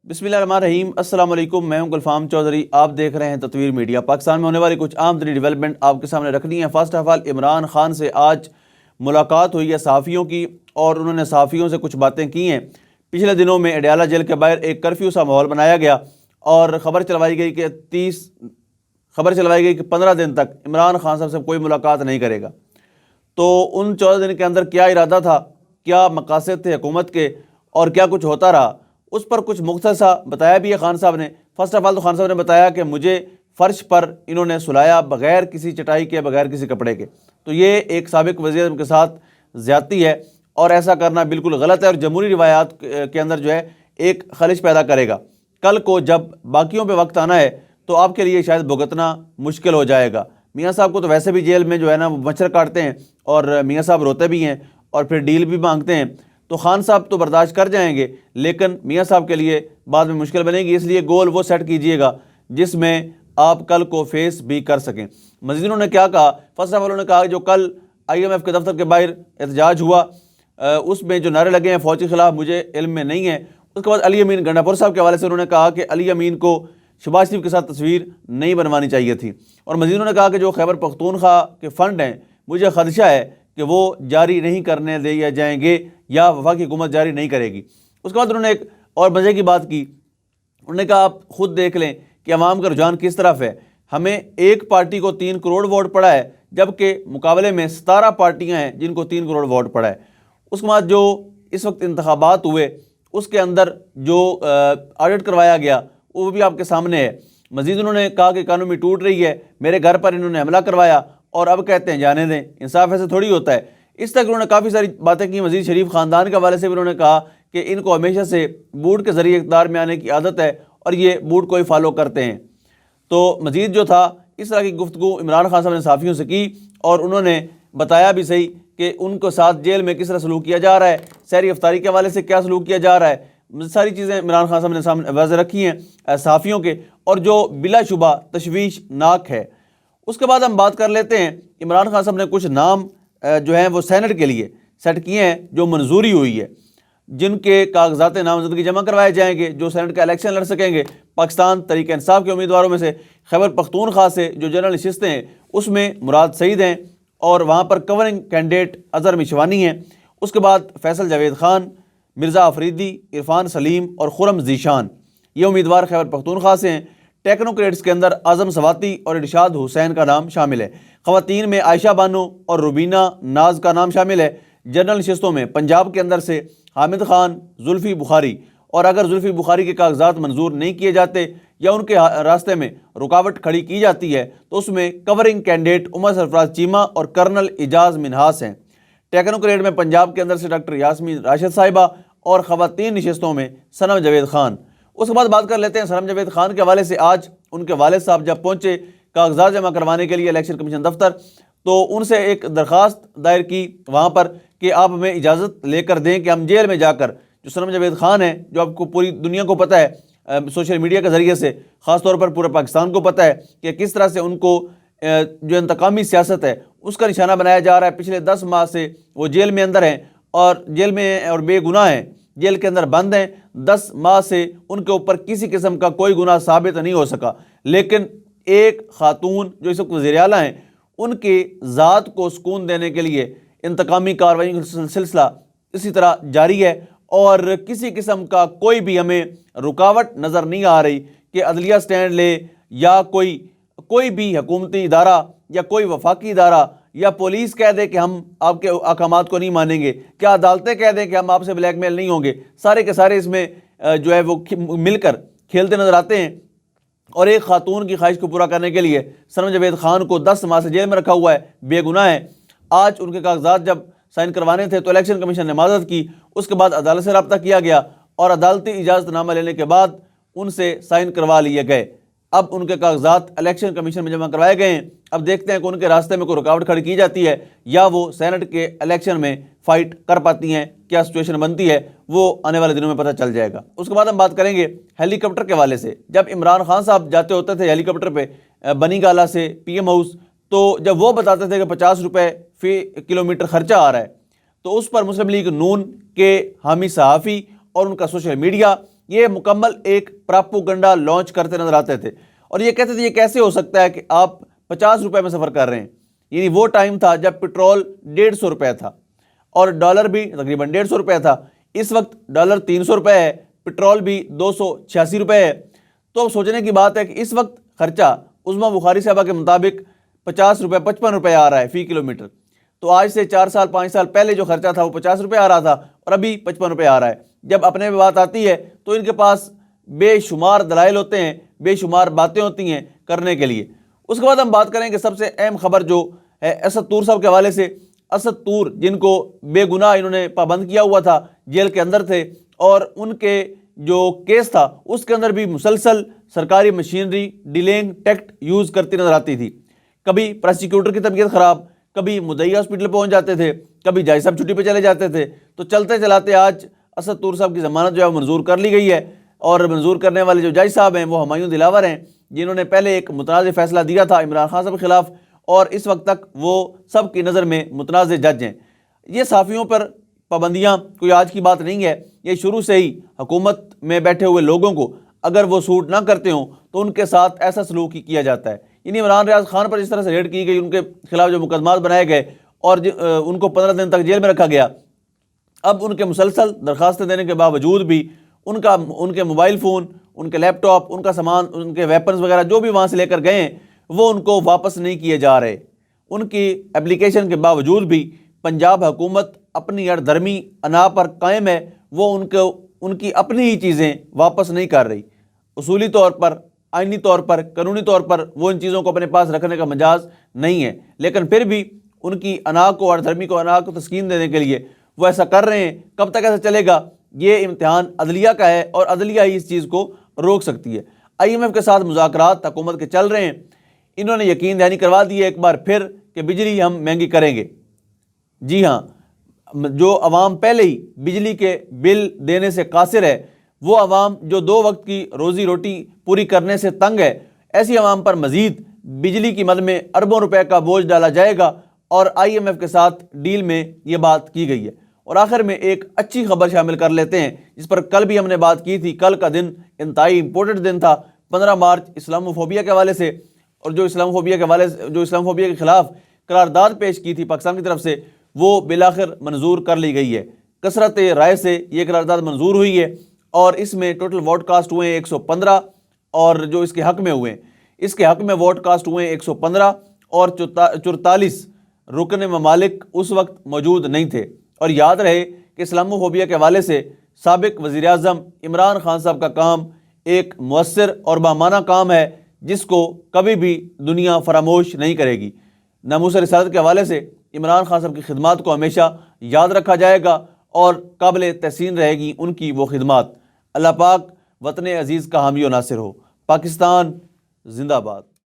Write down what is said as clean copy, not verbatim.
بسم اللہ الرحمن الرحیم۔ السلام علیکم، میں ہوں گلفام چودھری، آپ دیکھ رہے ہیں تطویر میڈیا۔ پاکستان میں ہونے والی کچھ اہم ترین ڈیولپمنٹ آپ کے سامنے رکھنی ہے۔ First of all, Imran Khan سے آج ملاقات ہوئی ہے صحافیوں کی، اور انہوں نے صحافیوں سے کچھ باتیں کی ہیں۔ پچھلے دنوں میں اڈیالہ جیل کے باہر ایک کرفیو سا ماحول بنایا گیا اور خبر چلوائی گئی کہ 15 دن تک عمران خان صاحب سے کوئی ملاقات نہیں کرے گا۔ تو ان 14 دن کے اندر کیا ارادہ تھا، کیا مقاصد تھے حکومت کے، اور کیا کچھ ہوتا رہا، اس پر کچھ مختصر بتایا بھی ہے خان صاحب نے۔ فرسٹ آف آل تو خان صاحب نے بتایا کہ مجھے فرش پر انہوں نے سلایا بغیر کسی چٹائی کے، بغیر کسی کپڑے کے۔ تو یہ ایک سابق وزیر اعظم کے ساتھ زیادتی ہے، اور ایسا کرنا بالکل غلط ہے، اور جمہوری روایات کے اندر جو ہے ایک خلش پیدا کرے گا۔ کل کو جب باقیوں پہ وقت آنا ہے تو آپ کے لیے شاید بھگتنا مشکل ہو جائے گا۔ میاں صاحب کو تو ویسے بھی جیل میں جو ہے نا وہ مچھر کاٹتے ہیں، اور میاں صاحب روتے بھی ہیں اور پھر ڈیل بھی مانگتے ہیں، تو خان صاحب تو برداشت کر جائیں گے، لیکن میاں صاحب کے لیے بعد میں مشکل بنے گی۔ اس لیے گول وہ سیٹ کیجئے گا جس میں آپ کل کو فیس بھی کر سکیں۔ مزید انہوں نے کیا کہا، فرسٹ آف آل انہوں نے کہا جو کل IMF کے دفتر کے باہر احتجاج ہوا، اس میں جو نعرے لگے ہیں فوج کے خلاف، مجھے علم میں نہیں ہے۔ اس کے بعد علی امین گنڈا پور صاحب کے حوالے سے انہوں نے کہا کہ علی امین کو شہباز شریف کے ساتھ تصویر نہیں بنوانی چاہیے تھی، اور مزید انہوں نے کہا کہ جو خیبر پختونخوا کے فنڈ ہیں، مجھے خدشہ ہے کہ وہ جاری نہیں کرنے دیا جائیں گے، یا وفاقی حکومت جاری نہیں کرے گی۔ اس کے بعد انہوں نے ایک اور مزے کی بات کی، انہوں نے کہا آپ خود دیکھ لیں کہ عوام کا رجحان کس طرف ہے، ہمیں ایک پارٹی کو 3 کروڑ ووٹ پڑا ہے، جبکہ مقابلے میں 17 پارٹیاں ہیں جن کو 3 کروڑ ووٹ پڑا ہے۔ اس کے بعد جو اس وقت انتخابات ہوئے اس کے اندر جو آڈٹ کروایا گیا وہ بھی آپ کے سامنے ہے۔ مزید انہوں نے کہا کہ اکانومی ٹوٹ رہی ہے، میرے گھر پر انہوں نے حملہ کروایا اور اب کہتے ہیں جانے دیں، انصاف ایسے تھوڑی ہوتا ہے۔ اس طرح انہوں نے کافی ساری باتیں کی۔ مزید شریف خاندان کے حوالے سے بھی انہوں نے کہا کہ ان کو ہمیشہ سے بوٹ کے ذریعے اقتدار میں آنے کی عادت ہے، اور یہ بوٹ کو ہی فالو کرتے ہیں۔ تو مزید جو تھا اس طرح کی گفتگو عمران خان صاحب نے صحافیوں سے کی، اور انہوں نے بتایا بھی صحیح کہ ان کو ساتھ جیل میں کس طرح سلوک کیا جا رہا ہے، سحری افطاری کے حوالے سے کیا سلوک کیا جا رہا ہے، ساری چیزیں عمران خان صاحب نے سامنے واضح رکھی ہیں صحافیوں کے، اور جو بلا شبہ تشویش ناک ہے۔ اس کے بعد ہم بات کر لیتے ہیں، عمران خان صاحب نے کچھ نام جو ہیں وہ سینٹ کے لیے سیٹ کیے ہیں جو منظوری ہوئی ہے، جن کے کاغذات نامزدگی جمع کروائے جائیں گے، جو سینٹ کا الیکشن لڑ سکیں گے۔ پاکستان تحریک انصاف کے امیدواروں میں سے خیبر پختونخوا سے جو جنرل نشستیں ہیں اس میں مراد سعید ہیں، اور وہاں پر کورنگ کینڈیڈیٹ اظہر مشوانی ہیں۔ اس کے بعد فیصل جاوید خان، مرزا آفریدی، عرفان سلیم اور خرم ذیشان، یہ امیدوار خیبر پختونخوا سے ہیں۔ ٹیکنوکریٹس کے اندر اعظم سواتی اور ارشاد حسین کا نام شامل ہے۔ خواتین میں عائشہ بانو اور روبینہ ناز کا نام شامل ہے۔ جنرل نشستوں میں پنجاب کے اندر سے حامد خان، زلفی بخاری، اور اگر زلفی بخاری کے کاغذات منظور نہیں کیے جاتے یا ان کے راستے میں رکاوٹ کھڑی کی جاتی ہے تو اس میں کورنگ کینڈیڈیٹ عمر سرفراز چیمہ اور کرنل اعجاز منہاس ہیں۔ ٹیکنوکریٹ میں پنجاب کے اندر سے ڈاکٹر یاسمین راشد صاحبہ، اور خواتین نشستوں میں صنم جاوید خان۔ اس کے بعد بات کر لیتے ہیں صنم جاوید خان کے حوالے سے۔ آج ان کے والد صاحب جب پہنچے کاغذات جمع کروانے کے لیے الیکشن کمیشن دفتر، تو ان سے ایک درخواست دائر کی وہاں پر کہ آپ ہمیں اجازت لے کر دیں کہ ہم جیل میں جا کر جو صنم جاوید خان ہیں، جو آپ کو پوری دنیا کو پتہ ہے سوشل میڈیا کے ذریعے سے، خاص طور پر پورے پاکستان کو پتہ ہے کہ کس طرح سے ان کو جو انتقامی سیاست ہے اس کا نشانہ بنایا جا رہا ہے۔ پچھلے 10 ماہ سے وہ جیل میں اندر ہیں، اور جیل میں ہیں اور بے گناہ ہیں، جیل کے اندر بند ہیں۔ 10 ماہ سے ان کے اوپر کسی قسم کا کوئی گناہ ثابت نہیں ہو سکا، لیکن ایک خاتون جو اس وقت وزیر اعلیٰ ہیں، ان کی ذات کو سکون دینے کے لیے انتقامی کارروائی کا سلسلہ اسی طرح جاری ہے، اور کسی قسم کا کوئی بھی ہمیں رکاوٹ نظر نہیں آ رہی کہ عدلیہ سٹینڈ لے، یا کوئی بھی حکومتی ادارہ یا کوئی وفاقی ادارہ یا پولیس کہہ دے کہ ہم آپ کے احکامات کو نہیں مانیں گے، کیا عدالتیں کہہ دیں کہ ہم آپ سے بلیک میل نہیں ہوں گے۔ سارے کے سارے اس میں جو ہے وہ مل کر کھیلتے نظر آتے ہیں، اور ایک خاتون کی خواہش کو پورا کرنے کے لیے صنم جاوید خان کو 10 ماہ سے جیل میں رکھا ہوا ہے، بے گناہ ہے۔ آج ان کے کاغذات جب سائن کروانے تھے تو الیکشن کمیشن نے معذرت کی، اس کے بعد عدالت سے رابطہ کیا گیا، اور عدالتی اجازت نامہ لینے کے بعد ان سے سائن کروا لیے گئے۔ اب ان کے کاغذات الیکشن کمیشن میں جمع کروائے گئے ہیں۔ اب دیکھتے ہیں کہ ان کے راستے میں کوئی رکاوٹ کھڑی کی جاتی ہے یا وہ سینٹ کے الیکشن میں فائٹ کر پاتی ہیں، کیا سچویشن بنتی ہے وہ آنے والے دنوں میں پتہ چل جائے گا۔ اس کے بعد ہم بات کریں گے ہیلی کاپٹر کے حوالے سے۔ جب عمران خان صاحب جاتے ہوتے تھے ہیلی کاپٹر پہ بنی گالہ سے PM ہاؤس، تو جب وہ بتاتے تھے کہ 50 روپے فی کلومیٹر خرچہ آ رہا ہے، تو اس پر مسلم لیگ نون کے حامی صحافی اور ان کا سوشل میڈیا یہ مکمل ایک پراپوگنڈا لانچ کرتے نظر آتے تھے اور یہ کہتے تھے یہ کیسے ہو سکتا ہے کہ آپ 50 روپے میں سفر کر رہے ہیں. یعنی وہ ٹائم تھا جب پٹرول 150 روپے تھا اور ڈالر بھی تقریباً 150 روپے تھا. اس وقت ڈالر 300 روپے ہے, پٹرول بھی 286 روپے ہے. تو اب سوچنے کی بات ہے کہ اس وقت خرچہ عظمیٰ بخاری صاحبہ کے مطابق 50 روپے 55 روپے آ رہا ہے فی کلومیٹر. تو آج سے 4 سال 5 سال پہلے جو خرچہ تھا وہ 50 روپے آ رہا تھا اور ابھی 55 روپے آ رہا ہے. جب اپنے میں بات آتی ہے تو ان کے پاس بے شمار دلائل ہوتے ہیں, بے شمار باتیں ہوتی ہیں کرنے کے لیے. اس کے بعد ہم بات کریں کہ سب سے اہم خبر جو ہے اسد طور صاحب کے حوالے سے. اسد طور جن کو بے گناہ انہوں نے پابند کیا ہوا تھا, جیل کے اندر تھے اور ان کے جو کیس تھا اس کے اندر بھی مسلسل سرکاری مشینری ڈیلینگ ٹیکٹ یوز کرتی نظر آتی تھی. کبھی پروسیکیوٹر کی طبیعت خراب, کبھی مدعی ہاسپٹل پہنچ جاتے تھے, کبھی جج صاحب چھٹی پہ چلے جاتے تھے. تو چلتے چلاتے آج اسد طور صاحب کی ضمانت جو ہے منظور کر لی گئی ہے اور منظور کرنے والے جو جج صاحب ہیں وہ ہمایوں دلاور ہیں, جنہوں نے پہلے ایک متنازع فیصلہ دیا تھا عمران خان صاحب کے خلاف اور اس وقت تک وہ سب کی نظر میں متنازع جج ہیں. یہ صحافیوں پر پابندیاں کوئی آج کی بات نہیں ہے, یہ شروع سے ہی حکومت میں بیٹھے ہوئے لوگوں کو اگر وہ سوٹ نہ کرتے ہوں تو ان کے ساتھ ایسا سلوک ہی کیا جاتا ہے. یعنی عمران ریاض خان پر جس طرح سے ریڈ کی گئی, ان کے خلاف جو مقدمات بنائے گئے اور ان کو 15 دن تک جیل میں رکھا گیا, اب ان کے مسلسل درخواستیں دینے کے باوجود بھی ان کے موبائل فون, ان کے لیپ ٹاپ, ان کا سامان, ان کے ویپنز وغیرہ جو بھی وہاں سے لے کر گئے ہیں وہ ان کو واپس نہیں کیے جا رہے. ان کی اپلیکیشن کے باوجود بھی پنجاب حکومت اپنی اڑ دھرمی انا پر قائم ہے, وہ ان کی اپنی ہی چیزیں واپس نہیں کر رہی. اصولی طور پر, آئینی طور پر, قانونی طور پر وہ ان چیزوں کو اپنے پاس رکھنے کا مجاز نہیں ہے, لیکن پھر بھی ان کی انا کو اور دھرمی کو انا کو تسکین دینے کے لیے وہ ایسا کر رہے ہیں. کب تک ایسا چلے گا؟ یہ امتحان عدلیہ کا ہے اور عدلیہ ہی اس چیز کو روک سکتی ہے. IMF کے ساتھ مذاکرات حکومت کے چل رہے ہیں. انہوں نے یقین دہانی کروا دی ہے ایک بار پھر کہ بجلی ہم مہنگی کریں گے. جی ہاں, جو عوام پہلے ہی بجلی کے بل دینے سے قاصر ہے, وہ عوام جو 2 وقت کی روزی روٹی پوری کرنے سے تنگ ہے, ایسی عوام پر مزید بجلی کی مد میں اربوں روپے کا بوجھ ڈالا جائے گا اور IMF کے ساتھ ڈیل میں یہ بات کی گئی ہے. اور آخر میں ایک اچھی خبر شامل کر لیتے ہیں جس پر کل بھی ہم نے بات کی تھی. کل کا دن انتہائی امپورٹنٹ دن تھا, 15 مارچ اسلاموفوبیا کے حوالے سے, اور جو اسلاموفوبیا کے خلاف قرارداد پیش کی تھی پاکستان کی طرف سے وہ بالآخر منظور کر لی گئی ہے. کثرت رائے سے یہ قرارداد منظور ہوئی ہے اور اس میں ٹوٹل ووٹ کاسٹ ہوئے ہیں 115, اور جو اس کے حق میں ہوئے ہیں, اس کے حق میں ووٹ کاسٹ ہوئے ہیں 115 اور 44 رکن ممالک اس وقت موجود نہیں تھے. اور یاد رہے کہ اسلاموفوبیا کے حوالے سے سابق وزیر اعظم عمران خان صاحب کا کام ایک مؤثر اور بامانہ کام ہے جس کو کبھی بھی دنیا فراموش نہیں کرے گی. ناموس رسالت کے حوالے سے عمران خان صاحب کی خدمات کو ہمیشہ یاد رکھا جائے گا اور قابل تحسین رہے گی ان کی وہ خدمات. اللہ پاک وطن عزیز کا حامی و ناصر ہو. پاکستان زندہ باد.